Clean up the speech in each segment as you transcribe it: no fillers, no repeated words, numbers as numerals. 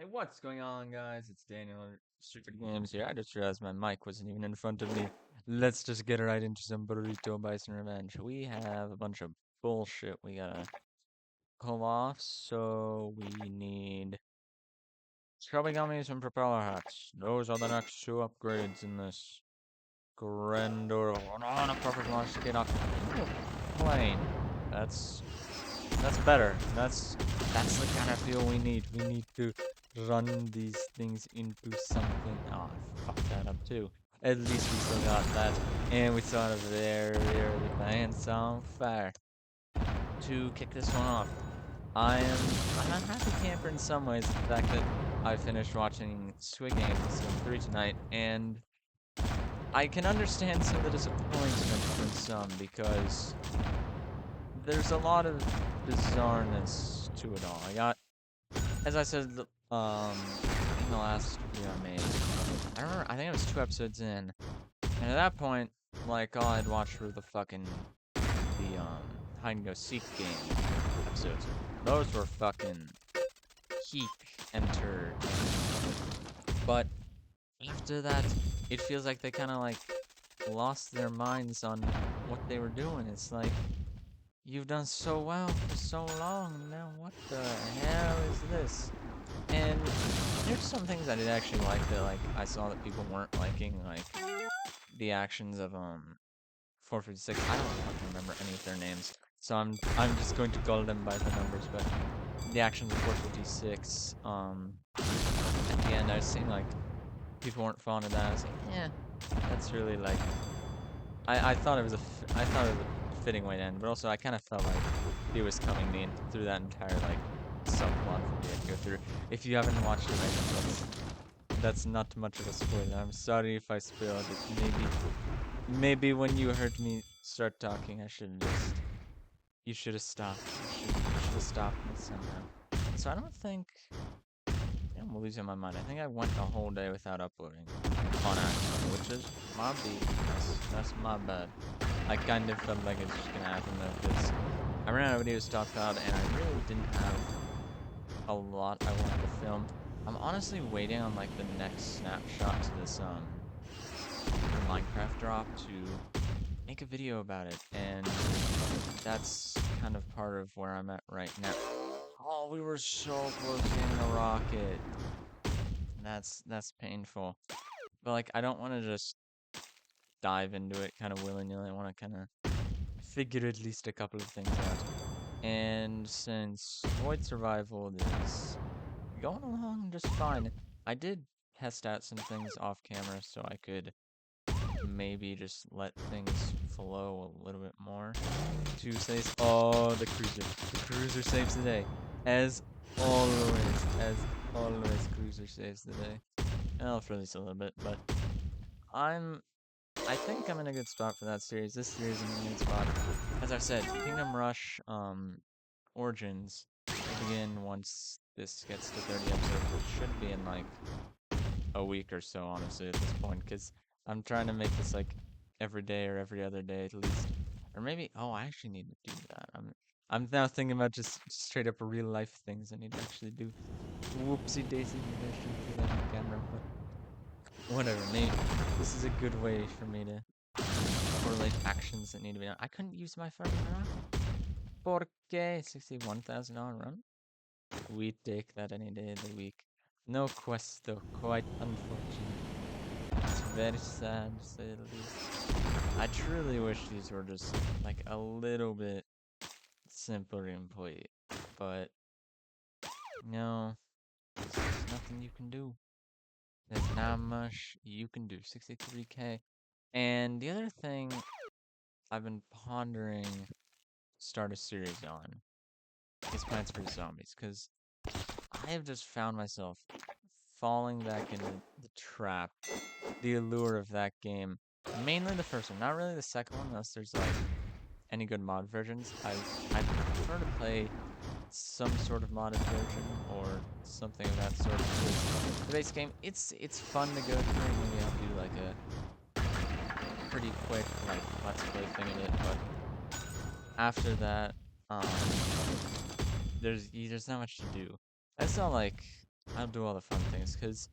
Hey, what's going on, guys? It's Daniel, SuperDgames here. I just realized my mic wasn't even in front of me. Let's just get right into some Burrito Bison revenge. We have a bunch of bullshit we gotta pull off, so we need Scrubby Gummies and Propeller Hats. Those are the next two upgrades in this Grandor on a perfect launch to get off plane. That's that's better. That's the kind of feel we need. We need to run these things into something. Oh, I fucked that up too. At least we still got that, and we still had a very early plan. So on fire to kick this one off. I'm a happy camper in some ways. The fact that I finished watching SuperDgames Season 3 tonight, and I can understand some of the disappointment from some because there's a lot of bizarreness to it all. As I said, in the last video I made, I remember, I think it was 2 episodes in, and at that point, like, all I'd watched were the hide and go seek game episodes. Those were fucking peak entertainment. But after that, it feels like they kind of, like, lost their minds on what they were doing. It's like, you've done so well for so long, now what the hell is this? And there's some things I did actually like that, like, I saw that people weren't liking, like, the actions of, 456. I don't fucking remember any of their names, so I'm just going to call them by the numbers, but the actions of 456, at the end, I was seeing, like, people weren't fond of that. I was like, yeah, that's really, like, I thought it was I thought it was a fitting way to end, but also I kind of felt like he was coming me through that entire, like, subplot for me to go through. If you haven't watched it, I guess that's not much of a spoiler. I'm sorry if I spoiled it. Maybe when you heard me start talking, you should have stopped. You should have stopped me somehow. So I don't think, I'm losing my mind. I think I went a whole day without uploading on accident, which is my B. That's my bad. I kind of felt like it's just gonna happen though, because I ran out of videos to talk about, and I really didn't have a lot I wanted to film. I'm honestly waiting on, like, the next snapshot to this the Minecraft drop to make a video about it, and that's kind of part of where I'm at right now. Oh, we were so close to getting a rocket. That's painful. But, like, I don't want to just dive into it kind of willy-nilly. I want to kind of figure at least a couple of things out. And since Void Survival is going along just fine, I did test out some things off camera so I could maybe just let things flow a little bit more. To say, oh, the cruiser saves the day. As as always, cruiser saves the day. I'll release a little bit, but I'm I think I'm in a good spot for that series. This series is in a good spot. As I said, Kingdom Rush Origins will begin once this gets to 30 episodes, which should be in like a week or so, honestly, at this point, because I'm trying to make this like every day or every other day at least. Or maybe, oh, I actually need to do that. I'm now thinking about just straight up real life things I need to actually do. Whoopsie daisy, maybe I shouldn't do that on camera, but whatever. Maybe this is a good way for me to correlate actions that need to be done. I couldn't use my fucking rocket. Porque $61,000 run? We take that any day of the week. No quest though, quite unfortunate. It's very sad to say the least. I truly wish these were just like a little bit simpler and complete, but no, there's nothing you can do. There's not much you can do. 63K. And the other thing I've been pondering start a series on is Plants vs. Zombies, because I have just found myself falling back into the trap, the allure of that game. Mainly the first one, not really the second one, unless there's like any good mod versions. I prefer to play some sort of modded version or something of that sort. Because the base game, it's fun to go through. Maybe I'll do like a pretty quick like let's play thing of it, but after that, um, there's not much to do. I saw like I'll do all the fun things, because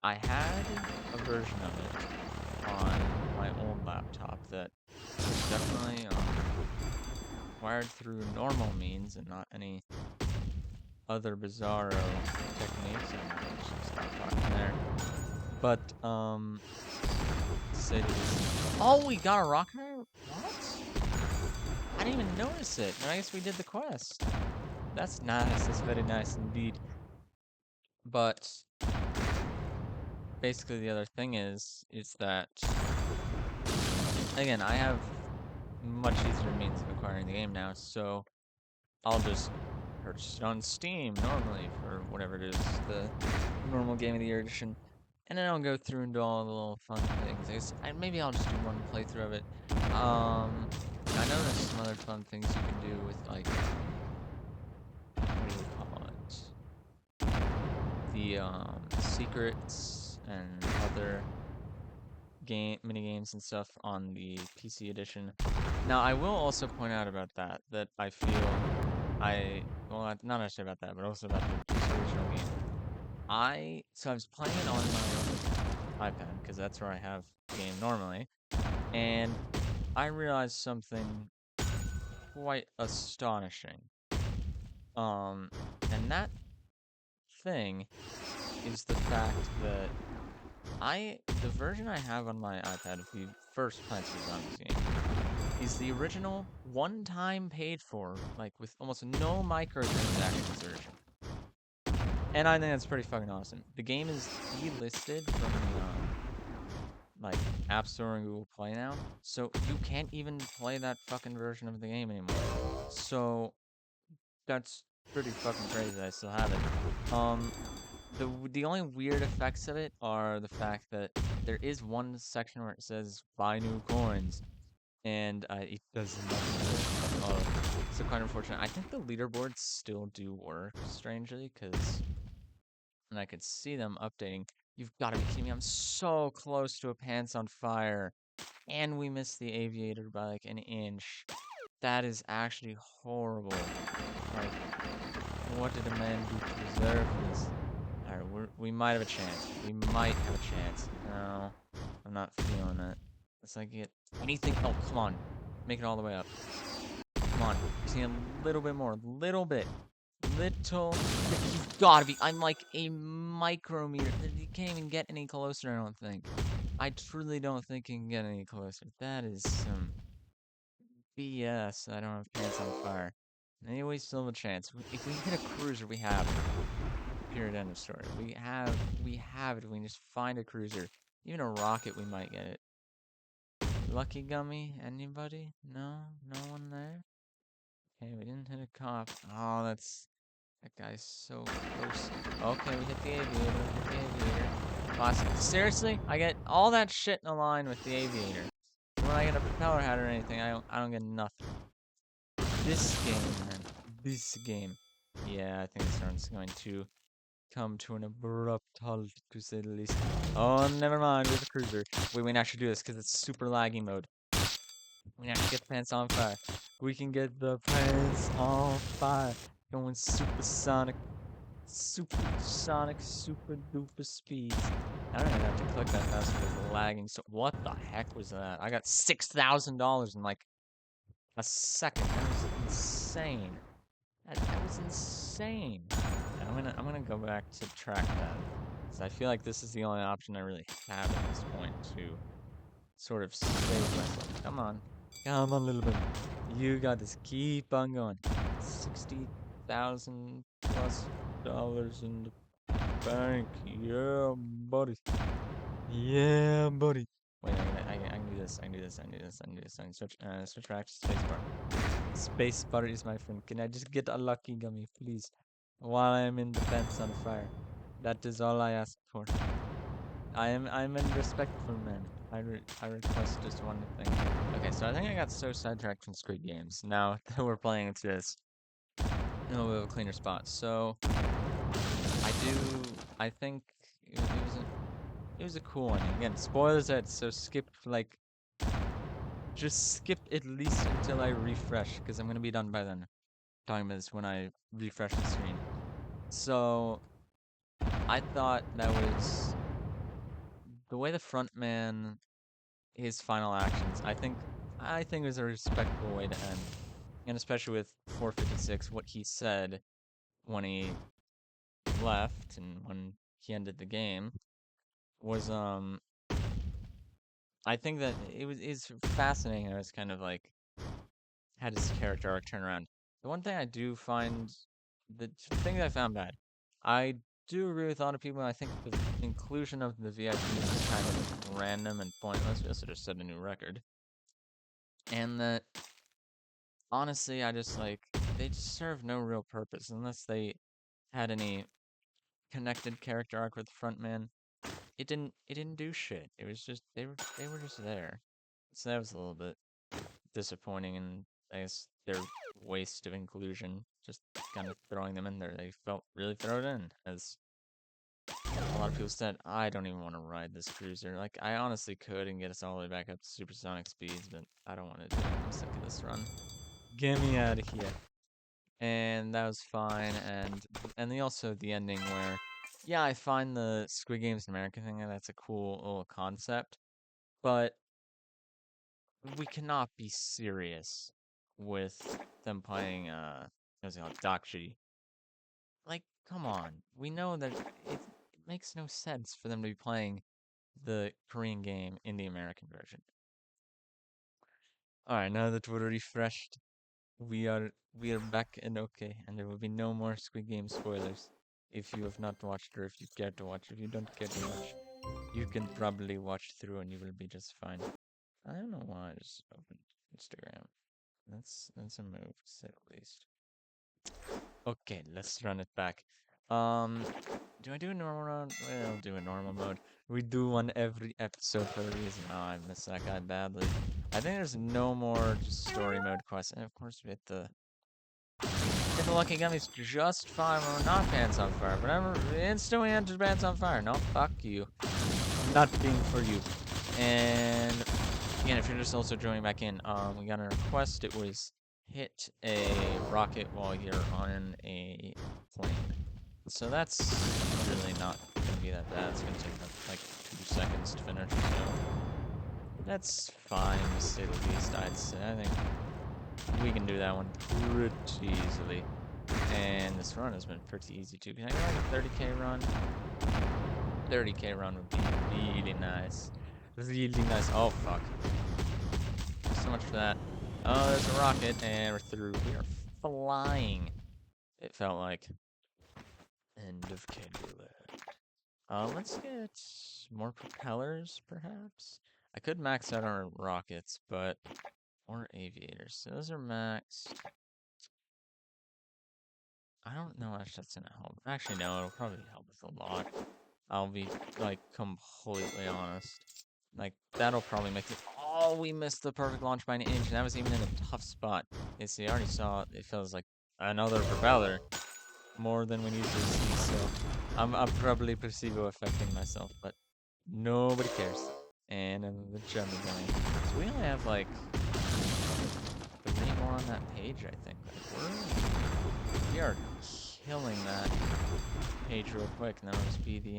I had a version of it on my old laptop that was definitely wired through normal means and not any other bizarro techniques. I'm just gonna stop talking there. But, to say the least. Oh, we got a rocket? What? I didn't even notice it. And I guess we did the quest. That's nice. That's very nice indeed. But basically, the other thing is that again, I have much easier means of acquiring the game now, so I'll just purchase it on Steam normally for whatever it is, the normal Game of the Year edition. And then I'll go through and do all the little fun things. Maybe I'll just do one playthrough of it. I know there's some other fun things you can do with, like, what do you call it? The secrets and other mini games and stuff on the PC edition. Now, I will also point out about that I feel well, not actually about that, but also about the original game. So I was playing it on my iPad, because that's where I have the game normally, and I realized something quite astonishing. And that thing is the fact that the version I have on my iPad, the first Plants vs. Zombies game, is the original one-time paid for, like with almost no microtransactions version. And I think that's pretty fucking awesome. The game is delisted from the like App Store and Google Play now, so you can't even play that fucking version of the game anymore. So that's pretty fucking crazy that I still have it. The only weird effects of it are the fact that there is one section where it says buy new coins, and it does not work at all. So quite unfortunate. I think the leaderboards still do work, strangely, because and I could see them updating. You've got to be kidding me! I'm so close to a pants on fire, and we missed the aviator by like an inch. That is actually horrible. Like, what did a man do to deserve this? Alright, we might have a chance. We might have a chance. No, I'm not feeling it. It's like get anything. Oh, come on. Make it all the way up. Come on. I just need a little bit more. Little bit. You've gotta be. I'm like a micrometer. You can't even get any closer, I don't think. I truly don't think you can get any closer. That is some BS. I don't have pants on fire. Anyway, still have a chance. If we hit a cruiser, we have it. Period, end of story. We have it. We can just find a cruiser. Even a rocket, we might get it. Lucky Gummy? Anybody? No? No one there? Okay, we didn't hit a cop. Oh, that guy's so close. Okay, we hit the aviator. Awesome. Seriously? I get all that shit in a line with the aviator. When I get a propeller hat or anything, I don't get nothing. This game, man. This game. Yeah, I think this round's going to come to an abrupt halt, to say the least. Oh, never mind. We have a cruiser. Wait, we can actually do this because it's super laggy mode. We can actually get the pants on fire. We can get the pants on fire. Going supersonic, super duper speeds. I don't even have to click that fast because it's lagging. So what the heck was that? I got $6,000 in like a second. That was insane. That was insane. I'm gonna go back to track that, because I feel like this is the only option I really have at this point to sort of save myself. Come on, little bit. You got this. Keep on going. 60,000 plus dollars in the bank. Yeah, buddy. Yeah, buddy. Wait, I can do this. I can do this. I can do this. I can do this. I can switch back to spacebar. Spacebar is my friend. Can I just get a lucky gummy, please? While I am in the pants on fire. That is all I ask for. I'm a respectful man. I request just one thing. Okay, so I think I got so sidetracked from Squid Games. Now that we're playing into this, we'll have a cleaner spot. So I think it was a cool one. Again, spoilers ahead, so skip like just skip at least until I refresh, because I'm gonna be done by then. Talking about this when I refresh the screen. So I thought that was the way the front man, his final actions. I think it was a respectful way to end, and especially with 456, what he said when he left and when he ended the game was I think that it's fascinating how it's kind of like had his character arc turn around. The one thing I do find, the thing that I found bad, I do agree with a lot of people. I think the inclusion of the VIPs is kind of random and pointless. We also just set a new record, and that honestly, I just like they just serve no real purpose unless they had any connected character arc with the front man. It didn't do shit. It was just they were just there. So that was a little bit disappointing, and I guess their waste of inclusion, just kind of throwing them in there. They felt really thrown in, as a lot of people said. I don't even want to ride this cruiser. Like, I honestly could and get us all the way back up to supersonic speeds, but I don't want to do it. I'm sick of this run. Get me out of here. And that was fine. And then also the ending where, yeah, I find the Squid Games American thing, and that's a cool little concept, but we cannot be serious with them playing what's it called, Dakji. Like, come on. We know that it makes no sense for them to be playing the Korean game in the American version. Alright, now that we're refreshed, we are back and okay, and there will be no more Squid Game spoilers. If you have not watched, or if you care to watch, if you don't care to watch, you can probably watch through and you will be just fine. I don't know why I just opened Instagram. That's a move, to say the least. Okay, let's run it back. Um, do I do a normal run? Well, I'll do a normal mode. We do one every episode for a reason. Oh, I missed that guy badly. I think there's no more just story mode quests. And of course, we hit the lucky gummies just fine when we're not pants on fire. Whenever instantly enters pants on fire. No, fuck you. Nothing for you. And again, if you're just also joining back in, we got a request. It was hit a rocket while you're on a plane. So that's really not gonna be that bad. It's gonna take like 2 seconds to finish. So that's fine, to say the least. I'd say. I think we can do that one pretty easily. And this run has been pretty easy too. Can I get like a 30k run? 30k run would be really nice. Really nice. Oh, fuck. So much for that. Oh, there's a rocket, and we're through. We are flying. It felt like. End of Candyland. Let's get more propellers, perhaps? I could max out our rockets, but... Or aviators. So those are maxed. I don't know if that's gonna help. Actually, no, it'll probably help us a lot. I'll be, like, completely honest. Like, that'll probably make it... Oh, we missed the perfect launch by an inch, and that was even in a tough spot. You see, I already saw it feels like another propeller. More than we usually see, so... I'm probably placebo affecting myself, but nobody cares. And the German going. So we only have, like, 3 more on that page, I think. Like, we are killing that page real quick. Now it'll just be the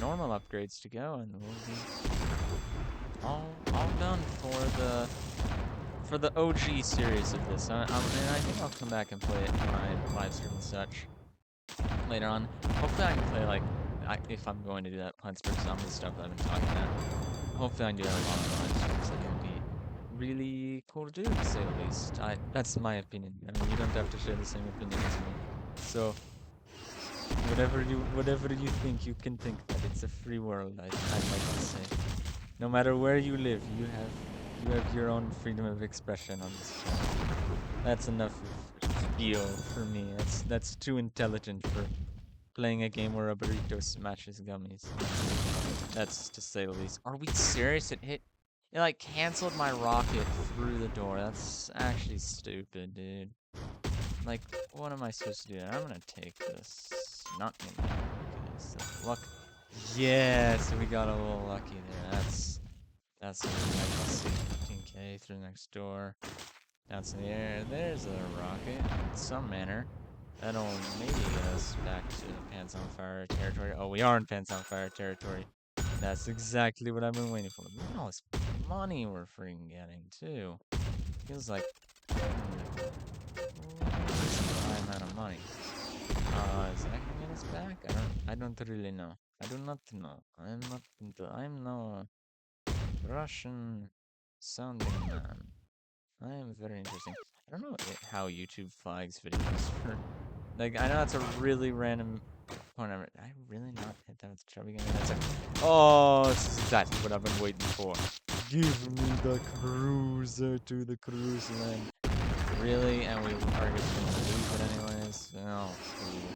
normal upgrades to go, and we'll be all done for the OG series of this. And I think I'll come back and play it when I live stream and such later on. Hopefully I can play, like, if I'm going to do that Plants vs. Zombies stuff that I've been talking about. Hopefully I can do that on live streams. That would be really cool to do, to say the least. That's my opinion. I mean, you don't have to share the same opinion as me. So, whatever you think, you can think that. It's a free world, I'd like to say. No matter where you live, you have your own freedom of expression on this channel. That's enough of spiel for me. That's too intelligent for playing a game where a burrito smashes gummies. That's to say the least. Are we serious? It like canceled my rocket through the door. That's actually stupid, dude. Like, what am I supposed to do? I'm gonna take this. Not gonna take luck. Yes, we got a little lucky there. That's what we like to see. 15k through the next door. That's in the air. There's a rocket in some manner. That'll maybe get us back to the Pants on Fire territory. Oh, we are in Pants on Fire territory. That's exactly what I've been waiting for. Look at all this money we're freaking getting, too. Feels like high amount of money. Is that gonna get us back? I don't really know. I do not know. I'm no Russian sounding man. I am very interesting. I don't know how YouTube flags videos for, like, I know that's a really random point. I really not hit that with the chubby gun. That's like, oh, this is exactly what I've been waiting for. Give me the cruiser to the cruise land. Really? And we are just gonna lose it anyways? No, fool.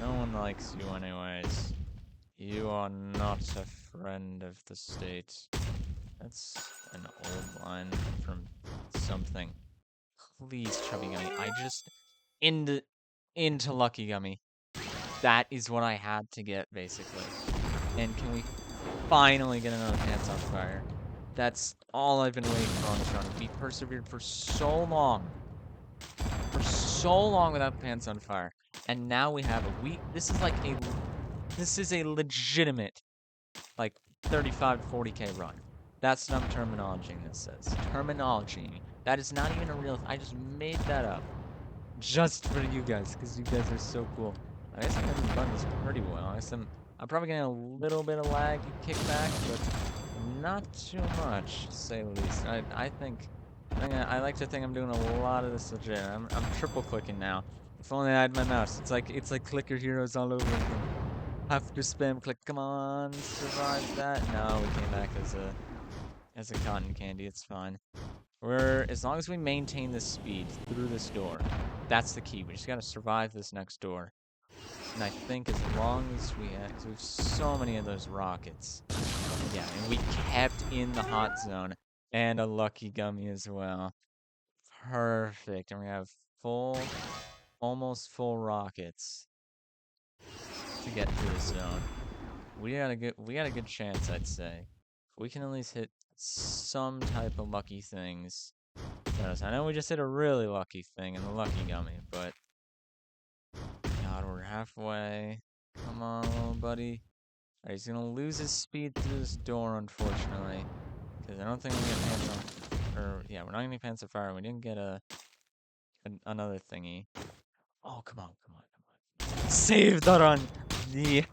No one likes you anyways. You are not a friend of the state. That's an old line from something. Please, Chubby Gummy. I just into Lucky Gummy. That is what I had to get, basically. And can we finally get another Pants on Fire? That's all I've been waiting for on this run. We persevered for so long. For so long without Pants on Fire. And now we have this is a legitimate, like, 35 to 40k run. That's some terminology this says. Terminology. That is not even a real I just made that up. Just for you guys, because you guys are so cool. I guess I'm gonna run this pretty well. I'm probably getting a little bit of lag kickback, but not too much, to say the least. I like to think I'm doing a lot of this legit. I'm triple clicking now. If only I had my mouse. It's like Clicker Heroes all over again. Have to spam click. Come on, survive that. No, we came back as a cotton candy. It's fine. As long as we maintain this speed through this door, that's the key. We just gotta survive this next door. And I think as long as we have, because we have so many of those rockets. Yeah, and we kept in the hot zone. And a lucky gummy as well. Perfect. And we have almost full rockets to get through the zone. We got a good chance, I'd say. We can at least hit some type of lucky things. I know we just hit a really lucky thing in the lucky gummy, but God, we're halfway. Come on, little buddy. Alright, he's gonna lose his speed through this door, unfortunately. Because I don't think we're gonna get pants on, yeah, we're not gonna get pants on fire. We didn't get another thingy. Oh, come on, come on, come on. Save the run! Yes!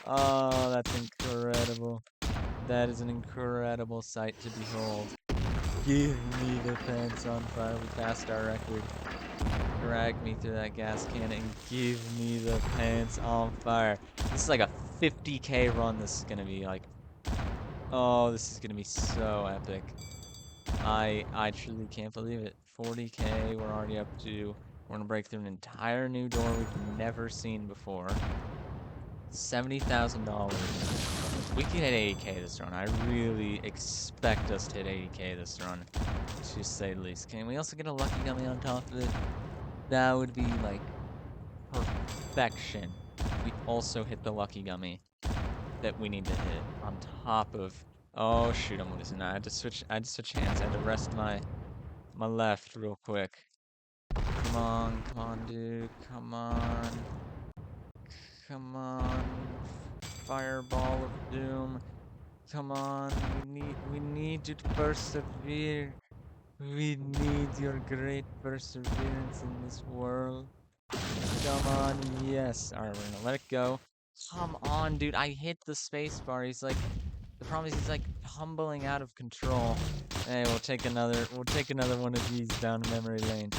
Oh, that's incredible. That is an incredible sight to behold. Give me the pants on fire. We passed our record. Drag me through that gas can and give me the pants on fire. This is like a 50k run. This is gonna be like, oh, this is gonna be so epic. I truly can't believe it. 40k, we're already up to. We're gonna break through an entire new door we've never seen before. $70,000. We can hit 80k this run. I really expect us to hit 80k this run, to say the least. Can we also get a lucky gummy on top of it? That would be like perfection. We also hit the lucky gummy that we need to hit on top of. Oh shoot, I'm losing. I had to switch. Hands. I had to rest my left real quick. Come on, dude. Come on. Fireball of doom. Come on. We need you to persevere. We need your great perseverance in this world. Come on, yes. Alright, we're gonna let it go. Come on, dude. I hit the space bar. The problem is he's like tumbling out of control. Hey, we'll take another one of these down memory lane.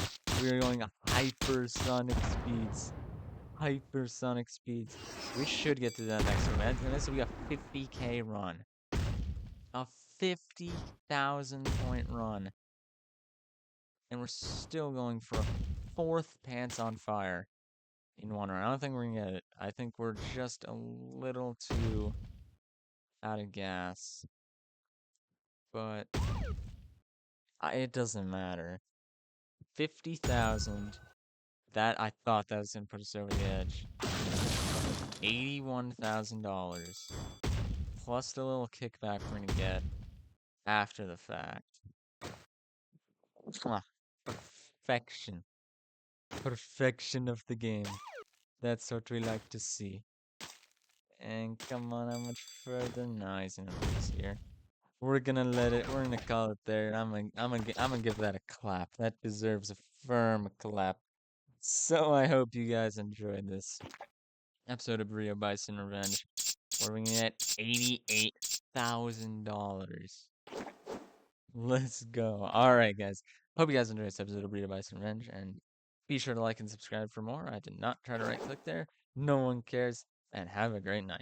We are going hypersonic speeds. Hypersonic speeds. We should get to that next one. And this will be a 50k run. A 50,000 point run. And we're still going for a fourth pants on fire in one run. I don't think we're gonna get it. I think we're just a little too out of gas. But it doesn't matter. 50,000. I thought that was gonna put us over the edge. $81,000. Plus the little kickback we're gonna get after the fact. Perfection. Perfection of the game. That's what we like to see. And come on, how much further? No, he's gonna lose here. We're gonna let it. We're gonna call it there. I'm gonna give that a clap. That deserves a firm clap. So I hope you guys enjoyed this episode of Burrito Bison Revenge, where we get $88,000. Let's go. All right, guys. Hope you guys enjoyed this episode of Burrito Bison Revenge, and be sure to like and subscribe for more. I did not try to right click there. No one cares, and have a great night.